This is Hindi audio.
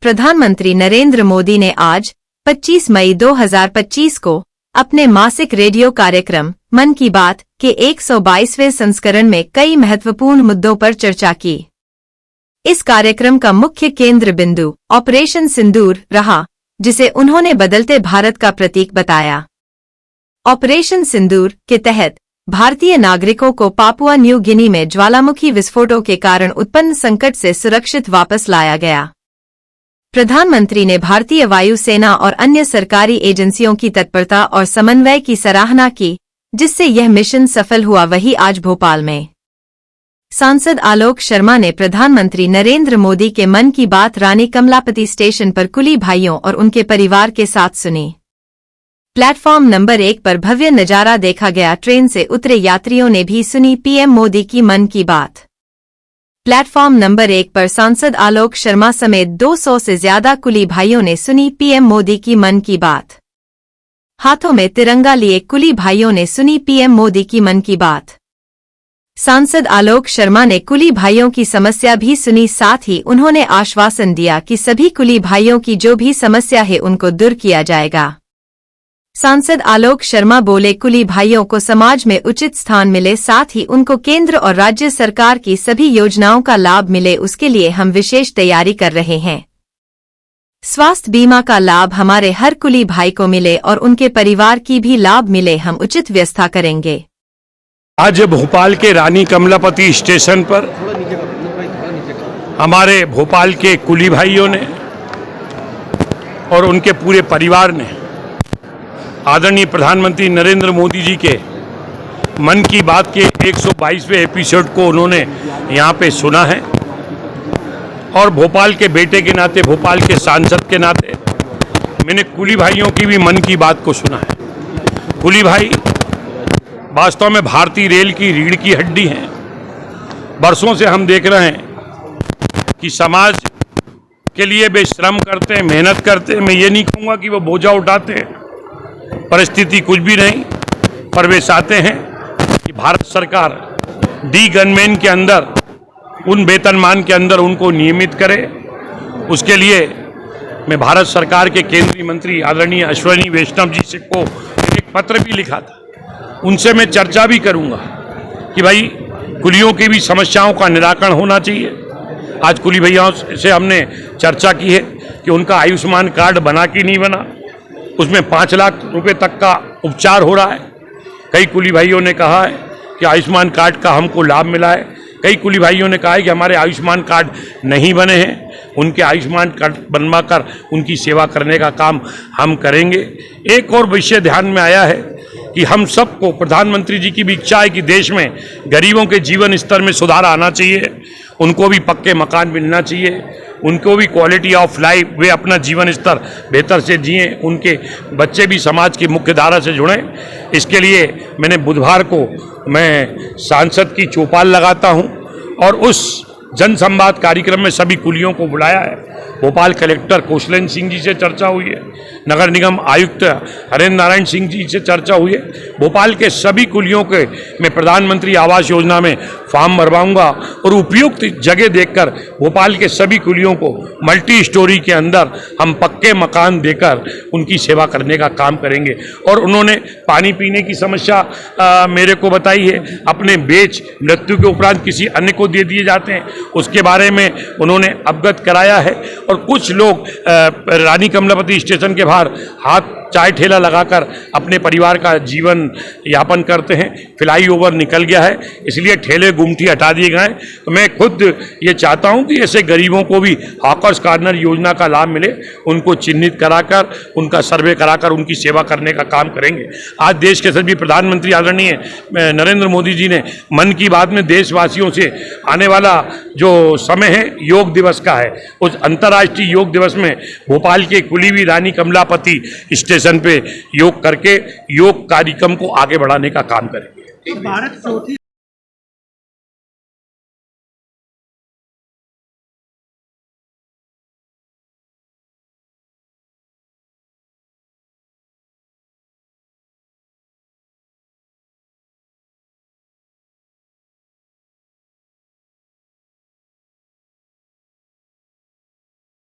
प्रधानमंत्री नरेंद्र मोदी ने आज 25 मई 2025 को अपने मासिक रेडियो कार्यक्रम मन की बात के 122वें संस्करण में कई महत्वपूर्ण मुद्दों पर चर्चा की। इस कार्यक्रम का मुख्य केंद्र बिंदु ऑपरेशन सिंदूर रहा, जिसे उन्होंने बदलते भारत का प्रतीक बताया। ऑपरेशन सिंदूर के तहत भारतीय नागरिकों को पापुआ न्यू गिनी में ज्वालामुखी विस्फोटों के कारण उत्पन्न संकट से सुरक्षित वापस लाया गया। प्रधानमंत्री ने भारतीय वायुसेना और अन्य सरकारी एजेंसियों की तत्परता और समन्वय की सराहना की, जिससे यह मिशन सफल हुआ। वहीं आज भोपाल में सांसद आलोक शर्मा ने प्रधानमंत्री नरेंद्र मोदी के मन की बात रानी कमलापति स्टेशन पर कुली भाइयों और उनके परिवार के साथ सुनी। प्लेटफॉर्म नंबर 1 पर भव्य नजारा देखा गया। ट्रेन से उतरे यात्रियों ने भी सुनी पीएम मोदी की मन की बात। प्लेटफॉर्म नंबर 1 पर सांसद आलोक शर्मा समेत 200 से ज्यादा कुली भाइयों ने सुनी पीएम मोदी की मन की बात। हाथों में तिरंगा लिए कुली भाइयों ने सुनी पीएम मोदी की मन की बात। सांसद आलोक शर्मा ने कुली भाइयों की समस्या भी सुनी, साथ ही उन्होंने आश्वासन दिया कि सभी कुली भाइयों की जो भी समस्या है उनको दूर किया जाएगा। सांसद आलोक शर्मा बोले, कुली भाइयों को समाज में उचित स्थान मिले, साथ ही उनको केंद्र और राज्य सरकार की सभी योजनाओं का लाभ मिले, उसके लिए हम विशेष तैयारी कर रहे हैं। स्वास्थ्य बीमा का लाभ हमारे हर कुली भाई को मिले और उनके परिवार की भी लाभ मिले, हम उचित व्यवस्था करेंगे। आज भोपाल के रानी कमलापति स्टेशन पर हमारे भोपाल के कुली भाइयों ने और उनके पूरे परिवार ने आदरणीय प्रधानमंत्री नरेंद्र मोदी जी के मन की बात के 122वें एपिसोड को उन्होंने यहाँ पे सुना है। और भोपाल के बेटे के नाते, भोपाल के सांसद के नाते मैंने कुली भाइयों की भी मन की बात को सुना है। कुली भाई वास्तव में भारतीय रेल की रीढ़ की हड्डी हैं। बरसों से हम देख रहे हैं कि समाज के लिए वे श्रम करते हैं, मेहनत करते हैं। मैं ये नहीं कहूँगा कि वो बोझा उठाते हैं, परिस्थिति कुछ भी नहीं, पर वे चाहते हैं कि भारत सरकार डी गनमैन के अंदर, उन वेतनमान के अंदर उनको नियमित करे। उसके लिए मैं भारत सरकार के केंद्रीय मंत्री आदरणीय अश्विनी वैष्णव जी से को एक पत्र भी लिखा था। उनसे मैं चर्चा भी करूंगा कि भाई कुलियों की भी समस्याओं का निराकरण होना चाहिए। आज कुली भैयाओं से हमने चर्चा की है कि उनका आयुष्मान कार्ड बना कि नहीं बना, उसमें 5 लाख रुपए तक का उपचार हो रहा है। कई कुली भाइयों ने कहा है कि आयुष्मान कार्ड का हमको लाभ मिला है। कई कुली भाइयों ने कहा है कि हमारे आयुष्मान कार्ड नहीं बने हैं, उनके आयुष्मान कार्ड बनवाकर उनकी सेवा करने का काम हम करेंगे। एक और विषय ध्यान में आया है कि हम सबको, प्रधानमंत्री जी की भी इच्छा है कि देश में गरीबों के जीवन स्तर में सुधार आना चाहिए, उनको भी पक्के मकान मिलना चाहिए, उनको भी क्वालिटी ऑफ लाइफ, वे अपना जीवन स्तर बेहतर से जिएं, उनके बच्चे भी समाज की मुख्य धारा से जुड़ें। इसके लिए मैंने बुधवार को मैं सांसद की चौपाल लगाता हूं और उस जनसंवाद कार्यक्रम में सभी कुलियों को बुलाया है। भोपाल कलेक्टर कौशलेंद्र सिंह जी से चर्चा हुई है, नगर निगम आयुक्त हरेंद्र नारायण सिंह जी से चर्चा हुई है। भोपाल के सभी कुलियों के मैं प्रधानमंत्री आवास योजना में फॉर्म भरवाऊंगा और उपयुक्त जगह देखकर भोपाल के सभी कुलियों को मल्टी स्टोरी के अंदर हम पक्के मकान देकर उनकी सेवा करने का काम करेंगे। और उन्होंने पानी पीने की समस्या मेरे को बताई है। अपने बेच मृत्यु के उपरांत किसी अन्य को दे दिए जाते हैं, उसके बारे में उन्होंने अवगत कराया है। और कुछ लोग रानी कमलापति स्टेशन के बाहर हाथ चाय ठेला लगाकर अपने परिवार का जीवन यापन करते हैं। फ्लाईओवर निकल गया है, इसलिए ठेले गुमटी हटा दिए गए। तो मैं खुद ये चाहता हूं कि ऐसे गरीबों को भी हॉकर्स कॉर्नर योजना का लाभ मिले, उनको चिन्हित कराकर, उनका सर्वे कराकर उनकी सेवा करने का काम करेंगे। आज देश के सभी प्रधानमंत्री आदरणीय नरेंद्र मोदी जी ने मन की बात में देशवासियों से आने वाला जो समय है योग दिवस का है, उस अंतर्राष्ट्रीय योग दिवस में भोपाल के कुलीवी रानी कमलापति स्टेशन पे योग करके योग कार्यक्रम को आगे बढ़ाने का काम करेंगे।